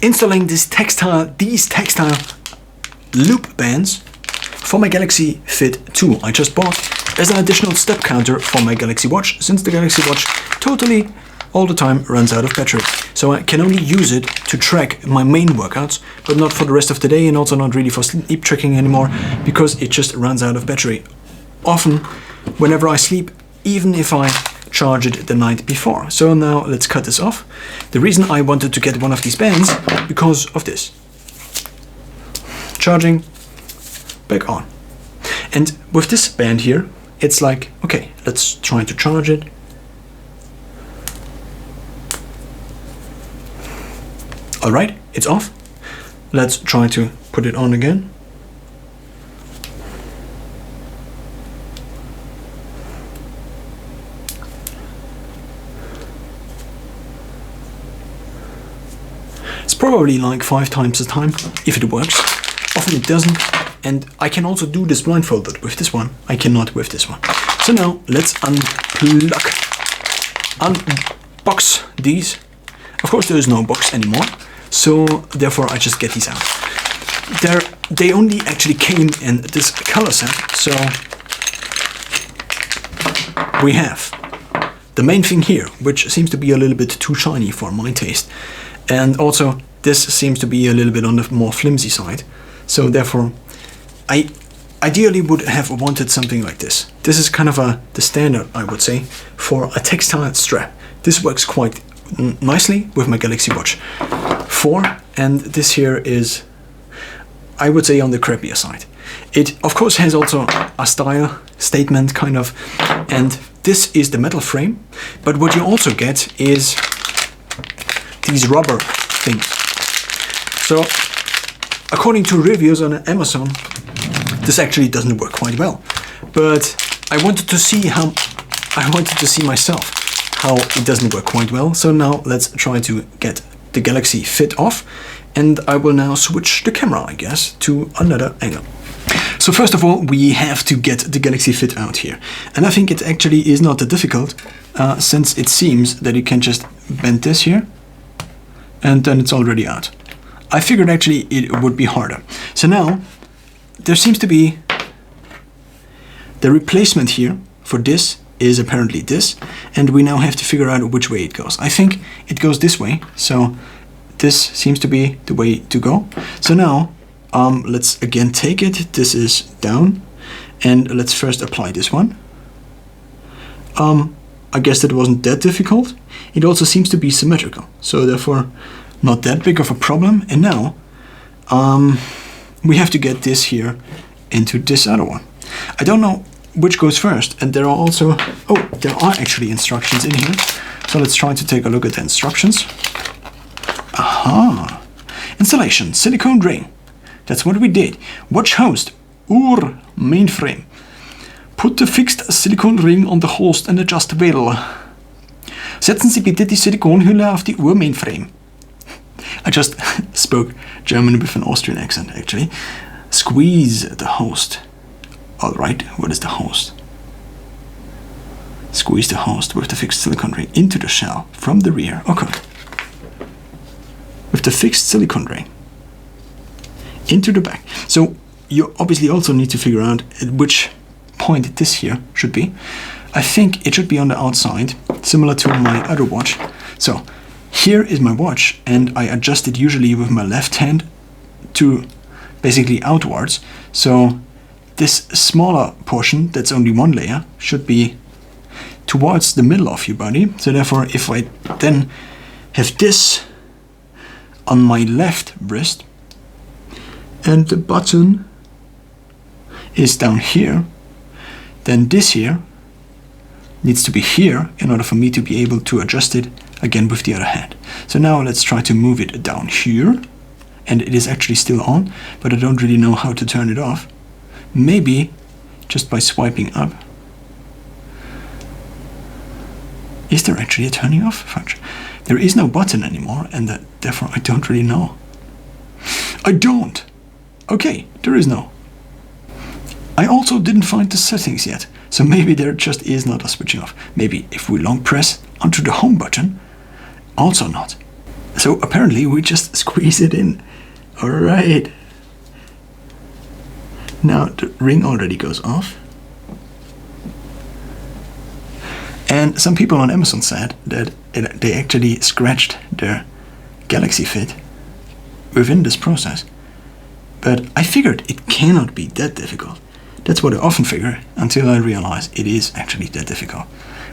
installing these textile loop bands for my Galaxy Fit 2 I just bought as an additional step counter for my Galaxy Watch, since the Galaxy Watch totally all the time runs out of battery. So I can only use it to track my main workouts, but not for the rest of the day, and also not really for sleep tracking anymore, because it just runs out of battery often whenever I sleep, even if I charge it the night before. So now let's cut this off. The reason I wanted to get one of these bands, because of this. Charging, back on. And with this band here, it's like, okay, let's try to charge it. All right, it's off. Let's try to put it on again. It's probably like 5 times the time, if it works. Often it doesn't. And I can also do this blindfolded with this one. I cannot with this one. So now let's unbox these. Of course, there is no box anymore. So therefore I just get these out. They only actually came in this color set. So we have the main thing here, which seems to be a little bit too shiny for my taste. And also this seems to be a little bit on the more flimsy side. So therefore I ideally would have wanted something like this. This is kind of the standard, I would say, for a textile strap. This works quite nicely with my Galaxy Watch 4, and this here is, I would say, on the crappier side. It of course has also a style statement kind of, and this is the metal frame, but what you also get is these rubber things. So according to reviews on Amazon, this actually doesn't work quite well, but I wanted to see myself how it doesn't work quite well. So now let's try to get the Galaxy Fit off, and I will now switch the camera, I guess, to another angle. So first of all, we have to get the Galaxy Fit out here, and I think it actually is not that difficult, since it seems that you can just bend this here and then it's already out. I figured actually it would be harder. So now there seems to be the replacement here for this is apparently this, and we now have to figure out which way it goes. I think it goes this way, so this seems to be the way to go. So now let's again take it. This is down, and let's first apply this one. I guess that wasn't that difficult. It also seems to be symmetrical, so therefore not that big of a problem. And now we have to get this here into this other one. I don't know which goes first, and there are also, there are actually instructions in here. So let's try to take a look at the instructions. Aha! Installation, silicone ring. That's what we did. Watch host, mainframe. Put the fixed silicone ring on the host and adjust well. Setzen Sie bitte die Silikonhülle auf die Mainframe. I just spoke German with an Austrian accent, actually. Squeeze the host. Alright, what is the host? Squeeze the host with the fixed silicone ring into the shell from the rear. Okay. With the fixed silicone ring into the back. So you obviously also need to figure out at which point this here should be. I think it should be on the outside, similar to my other watch. So here is my watch, and I adjust it usually with my left hand to basically outwards. So this smaller portion, that's only one layer, should be towards the middle of your body. So therefore, if I then have this on my left wrist, and the button is down here, then this here needs to be here in order for me to be able to adjust it again with the other hand. So now let's try to move it down here, and it is actually still on, but I don't really know how to turn it off. Maybe just by swiping up. Is there actually a turning off function? There is no button anymore, and therefore I don't really know. I don't! Okay, there is no. I also didn't find the settings yet, so maybe there just is not a switching off. Maybe if we long press onto the home button, also not. So apparently we just squeeze it in. Alright. Now the ring already goes off. And some people on Amazon said that they actually scratched their Galaxy Fit within this process. But I figured it cannot be that difficult. That's what I often figure until I realize it is actually that difficult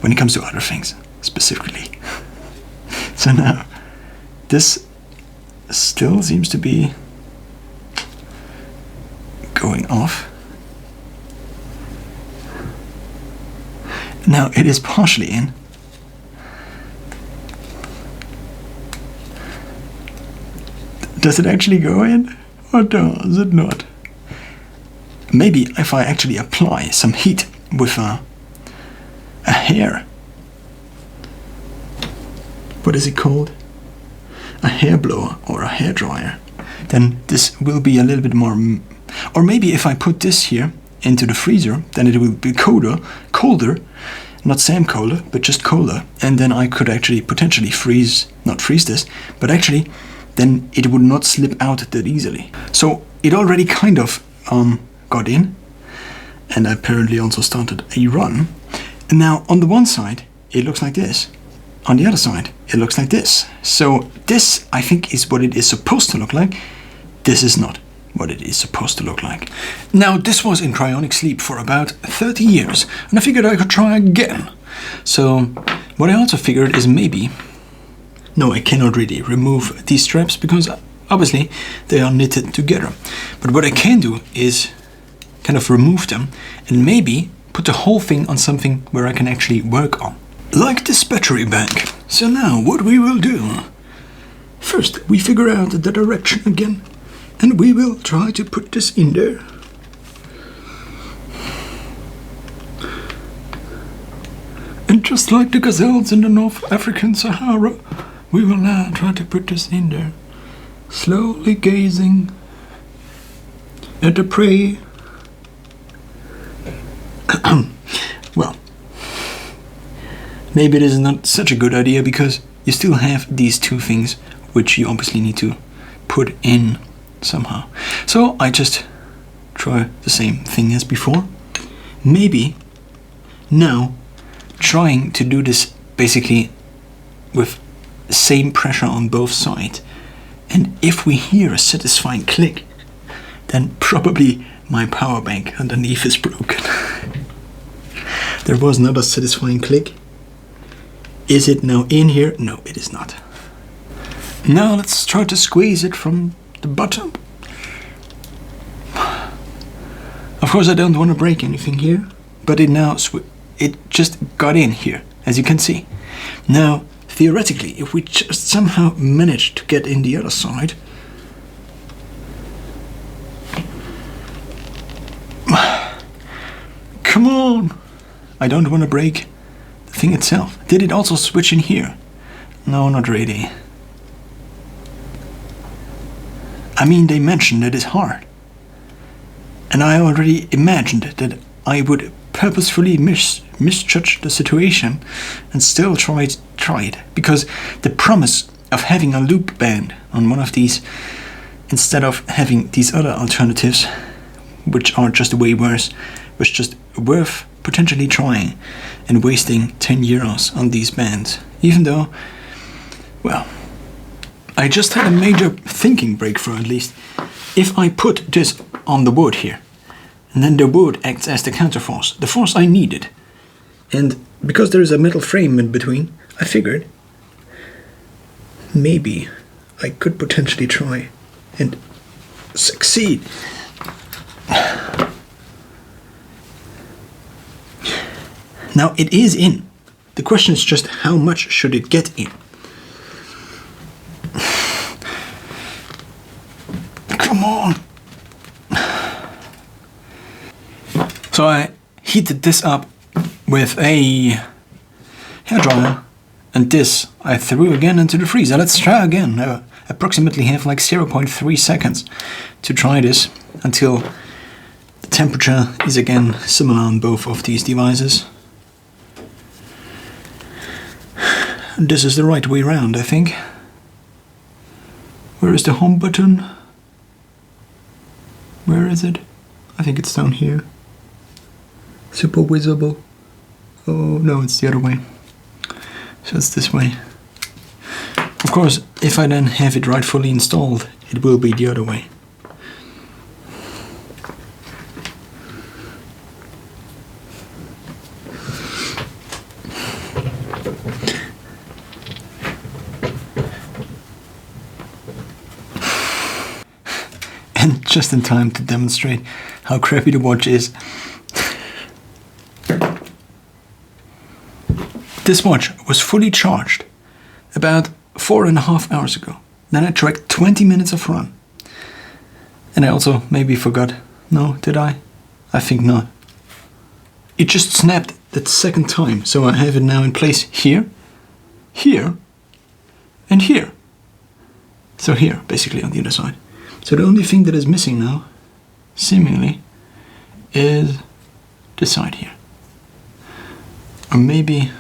when it comes to other things specifically. So now this still seems to be going off. Now it is partially in. Does it actually go in? Or does it not? Maybe if I actually apply some heat with a hair. What is it called? A hair blower or a hair dryer. Then this will be a little bit more. Or maybe if I put this here into the freezer, then it will be colder, not Sam colder, but just colder. And then I could actually potentially not freeze this, but actually then it would not slip out that easily. So it already kind of got in, and apparently also started a run. And now on the one side it looks like this, on the other side it looks like this. So this, I think, is what it is supposed to look like. This is not what it is supposed to look like. Now this was in cryonic sleep for about 30 years, and I figured I could try again. So what I also figured is maybe, no, I cannot really remove these straps because obviously they are knitted together. But what I can do is kind of remove them and maybe put the whole thing on something where I can actually work on. Like this battery bank. So now what we will do, first we figure out the direction again, and we will try to put this in there. And just like the gazelles in the North African Sahara, we will now try to put this in there, slowly gazing at the prey. Well, maybe it is not such a good idea because you still have these two things which you obviously need to put in somehow. So I just try the same thing as before. Maybe now trying to do this basically with the same pressure on both sides, and if we hear a satisfying click, then probably my power bank underneath is broken. There was not a satisfying click. Is it now in here? No, it is not. Now let's try to squeeze it from the bottom. Of course I don't want to break anything here, but it just got in here, as you can see. Now theoretically, if we just somehow manage to get in the other side, come on! I don't want to break the thing itself. Did it also switch in here? No, not really. I mean, they mentioned it is hard. And I already imagined that I would purposefully misjudge the situation and still try it. Because the promise of having a loop band on one of these, instead of having these other alternatives, which are just way worse, was just worth potentially trying and wasting 10 euros on these bands. Even though, well, I just had a major thinking breakthrough at least. If I put this on the wood here, and then the wood acts as the counterforce, the force I needed. And because there is a metal frame in between, I figured maybe I could potentially try and succeed. Now it is in. The question is just how much should it get in? Come on. So I heated this up with a hairdryer, and this I threw again into the freezer. Let's try again. I approximately have like 0.3 seconds to try this until the temperature is again similar on both of these devices. This is the right way around, I think. Where is the home button? Where is it? I think it's down here. Super visible. Oh no, it's the other way. So it's this way. Of course, if I then have it rightfully installed, it will be the other way. And just in time to demonstrate how crappy the watch is. This watch was fully charged about 4.5 hours ago. Then I tracked 20 minutes of run. And I also maybe forgot. No, did I? I think not. It just snapped that second time. So I have it now in place here, here, and here. So here, basically on the other side. So the only thing that is missing now, seemingly, is this side here. Or maybe...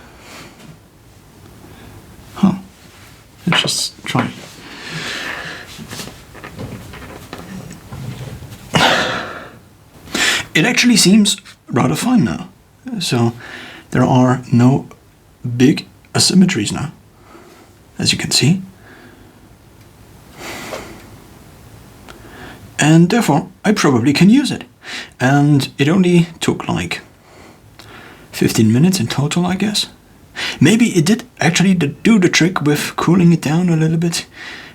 Huh. Let's just try it. It actually seems rather fine now. So there are no big asymmetries now, as you can see. And therefore, I probably can use it. And it only took like 15 minutes in total, I guess. Maybe it did actually do the trick with cooling it down a little bit.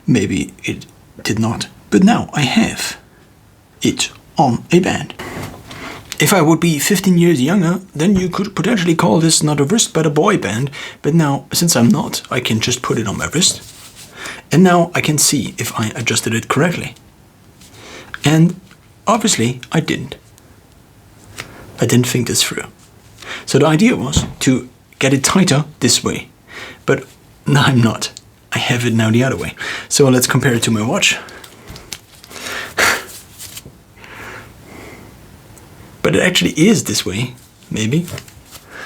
Maybe it did not. But now I have it on a band. If I would be 15 years younger, then you could potentially call this not a wrist but a boy band. But now, since I'm not, I can just put it on my wrist. And now I can see if I adjusted it correctly. And obviously I didn't. I didn't think this through. So the idea was to get it tighter this way. But no, I'm not. I have it now the other way. So let's compare it to my watch. But it actually is this way, maybe.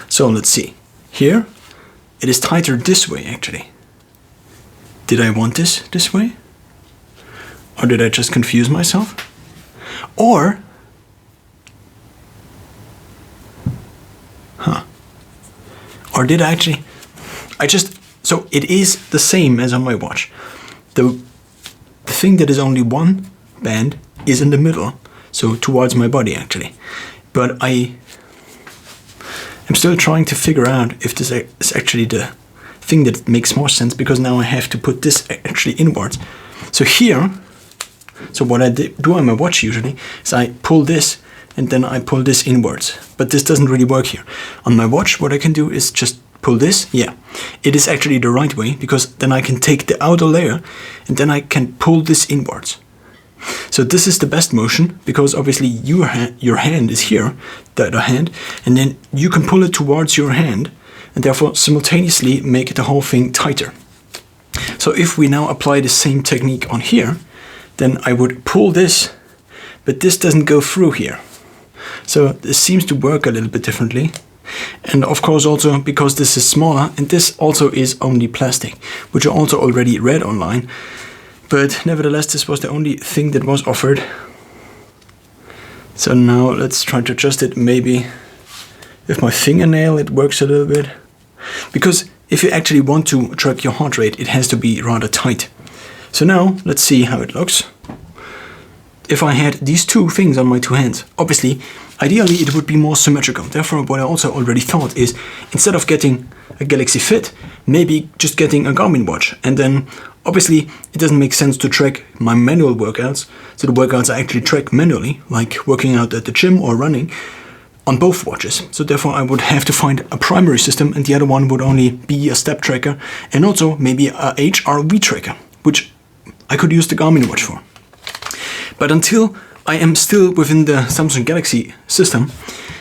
So let's see. Here, it is tighter this way actually. Did I want this way? Or did I just confuse myself? Or, or did I actually, so it is the same as on my watch. The thing that is only one band is in the middle, so towards my body actually. But I am still trying to figure out if this is actually the thing that makes more sense, because now I have to put this actually inwards. So here, so what I do on my watch usually is I pull this and then I pull this inwards. But this doesn't really work here. On my watch, what I can do is just pull this. Yeah, it is actually the right way, because then I can take the outer layer and then I can pull this inwards. So this is the best motion, because obviously your hand is here, the other hand, and then you can pull it towards your hand and therefore simultaneously make the whole thing tighter. So if we now apply the same technique on here, then I would pull this, but this doesn't go through here. So this seems to work a little bit differently. And of course also because this is smaller, and this also is only plastic, which I also already read online. But nevertheless, this was the only thing that was offered. So now let's try to adjust it. Maybe with my fingernail it works a little bit. Because if you actually want to track your heart rate, it has to be rather tight. So now let's see how it looks. If I had these two things on my two hands, obviously, ideally it would be more symmetrical. Therefore, what I also already thought is, instead of getting a Galaxy Fit, maybe just getting a Garmin watch. And then obviously it doesn't make sense to track my manual workouts. So the workouts I actually track manually, like working out at the gym or running, on both watches. So therefore I would have to find a primary system, and the other one would only be a step tracker and also maybe a HRV tracker, which I could use the Garmin watch for. But until I am still within the Samsung Galaxy system,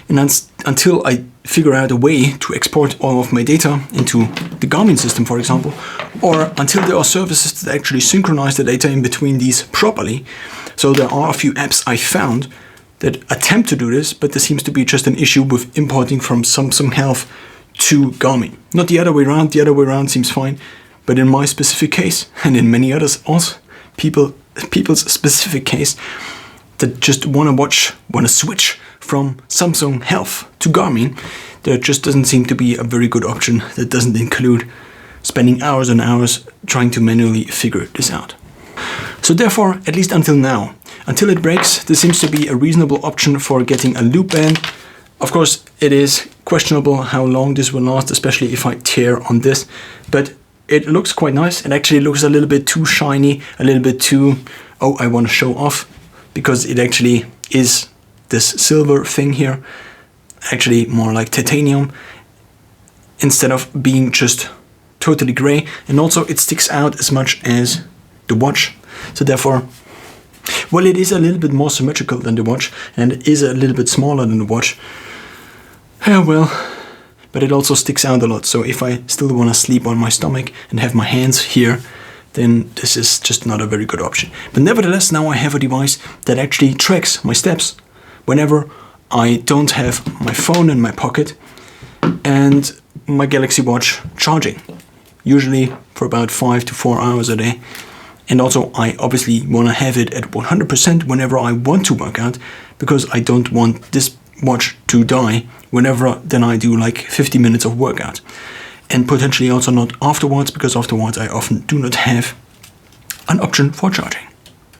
and until I figure out a way to export all of my data into the Garmin system, for example, or until there are services that actually synchronize the data in between these properly. So there are a few apps I found that attempt to do this, but there seems to be just an issue with importing from Samsung Health to Garmin. Not the other way around. The other way around seems fine, but in my specific case, and in many others also, people's specific case that just want to switch from Samsung Health to Garmin, there just doesn't seem to be a very good option that doesn't include spending hours and hours trying to manually figure this out. So therefore, at least until now, until it breaks, this seems to be a reasonable option for getting a loop band. Of course, it is questionable how long this will last, especially if I tear on this, but it looks quite nice. It actually looks a little bit too shiny, a little bit too, oh, I want to show off, because it actually is this silver thing here, actually more like titanium, instead of being just totally gray. And also it sticks out as much as the watch. So therefore, well, it is a little bit more symmetrical than the watch, and it is a little bit smaller than the watch. Well, but it also sticks out a lot. So if I still want to sleep on my stomach and have my hands here, then this is just not a very good option. But nevertheless, now I have a device that actually tracks my steps whenever I don't have my phone in my pocket and my Galaxy Watch charging, usually for about 5 to 4 hours a day. And also I obviously want to have it at 100% whenever I want to work out, because I don't want this watch to die whenever then I do like 50 minutes of workout. And potentially also not afterwards, because afterwards I often do not have an option for charging.